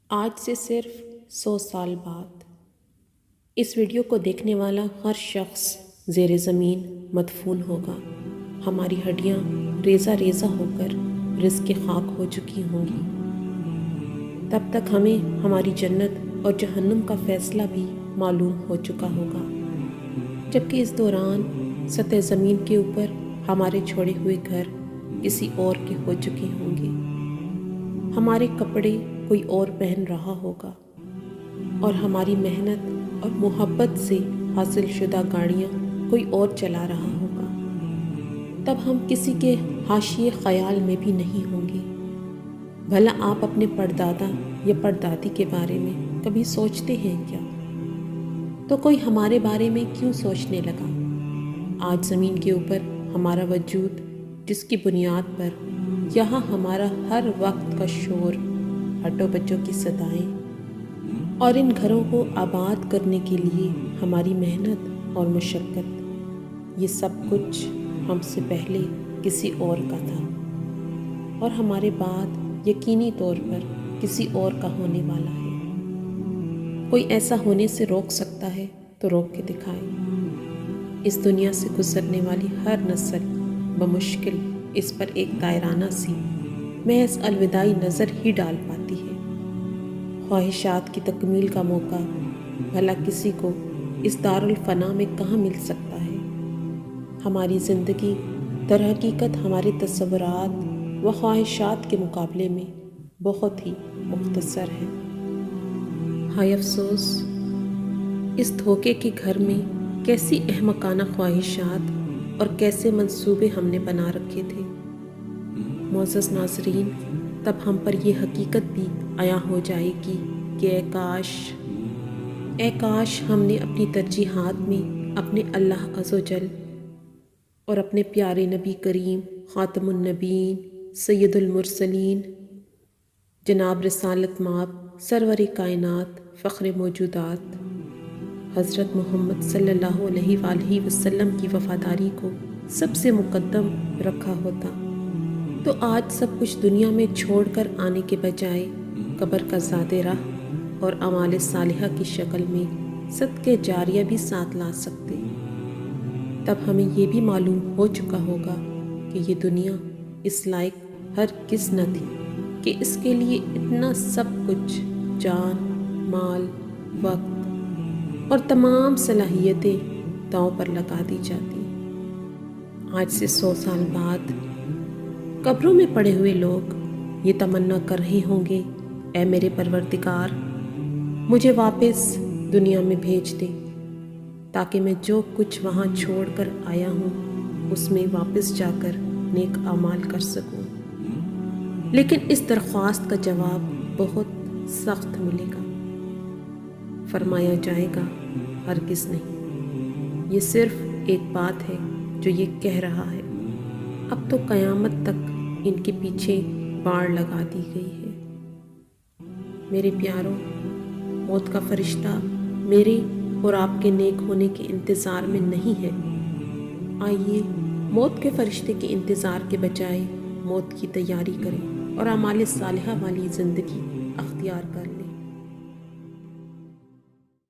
آج سے صرف 100 سال بعد اس ویڈیو کو دیکھنے والا ہر شخص زیر زمین مدفون ہوگا۔ ہماری ہڈیاں ریزہ ریزہ ہو کر رزق خاک ہو چکی ہوں گی۔ تب تک ہمیں ہماری جنت اور جہنم کا فیصلہ بھی معلوم ہو چکا ہوگا، جبکہ اس دوران سطح زمین کے اوپر ہمارے چھوڑے ہوئے گھر کسی اور کے ہو چکے ہوں گے۔ ہمارے کپڑے کوئی اور پہن رہا ہوگا اور ہماری محنت اور محبت سے حاصل شدہ گاڑیاں کوئی اور چلا رہا ہوگا۔ تب ہم کسی کے حاشیے خیال میں بھی نہیں ہوں گے۔ بھلا آپ اپنے پردادا یا پردادی کے بارے میں کبھی سوچتے ہیں کیا؟ تو کوئی ہمارے بارے میں کیوں سوچنے لگا؟ آج زمین کے اوپر ہمارا وجود، جس کی بنیاد پر یہاں ہمارا ہر وقت کا شور، ہٹو بچوں کی صدائیں اور ان گھروں کو آباد کرنے کے لیے ہماری محنت اور مشقت، یہ سب کچھ ہم سے پہلے کسی اور کا تھا اور ہمارے بعد یقینی طور پر کسی اور کا ہونے والا ہے۔ کوئی ایسا ہونے سے روک سکتا ہے تو روک کے دکھائے۔ اس دنیا سے گزرنے والی ہر نسل بمشکل اس پر ایک دائرانہ سی محض الوداعی نظر ہی ڈال پاتی ہے۔ خواہشات کی تکمیل کا موقع بھلا کسی کو اس دارالفنا میں کہاں مل سکتا ہے؟ ہماری زندگی در حقیقت ہمارے تصورات و خواہشات کے مقابلے میں بہت ہی مختصر ہے۔ ہائے افسوس، اس دھوکے کے گھر میں کیسی احمقانہ خواہشات اور کیسے منصوبے ہم نے بنا رکھے تھے۔ معزز ناظرین، تب ہم پر یہ حقیقت بھی عیاں ہو جائے گی کہ اے کاش ہم نے اپنی ترجیحات میں اپنے اللہ عز و جل اور اپنے پیارے نبی کریم خاتم النبیین سید المرسلین جناب رسالت مآب سرور کائنات فخر موجودات حضرت محمد صلی اللہ علیہ وآلہ وسلم کی وفاداری کو سب سے مقدم رکھا ہوتا تو آج سب کچھ دنیا میں چھوڑ کر آنے کے بجائے قبر کا زاد راہ اور اعمال صالحہ کی شکل میں صدقے جاریہ بھی ساتھ لا سکتے۔ تب ہمیں یہ بھی معلوم ہو چکا ہوگا کہ یہ دنیا اس لائق ہرگز نہ تھی کہ اس کے لیے اتنا سب کچھ، جان، مال، وقت اور تمام صلاحیتیں داؤں پر لگا دی جاتی۔ آج سے 100 سال بعد قبروں میں پڑے ہوئے لوگ یہ تمنا کر رہے ہوں گے، اے میرے پروردگار، مجھے واپس دنیا میں بھیج دے تاکہ میں جو کچھ وہاں چھوڑ کر آیا ہوں اس میں واپس جا کر نیک اعمال کر سکوں۔ لیکن اس درخواست کا جواب بہت سخت ملے گا۔ فرمایا جائے گا، ہرگز نہیں، یہ صرف ایک بات ہے جو یہ کہہ رہا ہے، اب تو قیامت تک ان کے پیچھے باڑ لگا دی گئی ہے۔ میرے پیاروں، موت کا فرشتہ میرے اور آپ کے نیک ہونے کے انتظار میں نہیں ہے۔ آئیے موت کے فرشتے کے انتظار کے بجائے موت کی تیاری کریں اور اعمال صالحہ والی زندگی اختیار کر لیں۔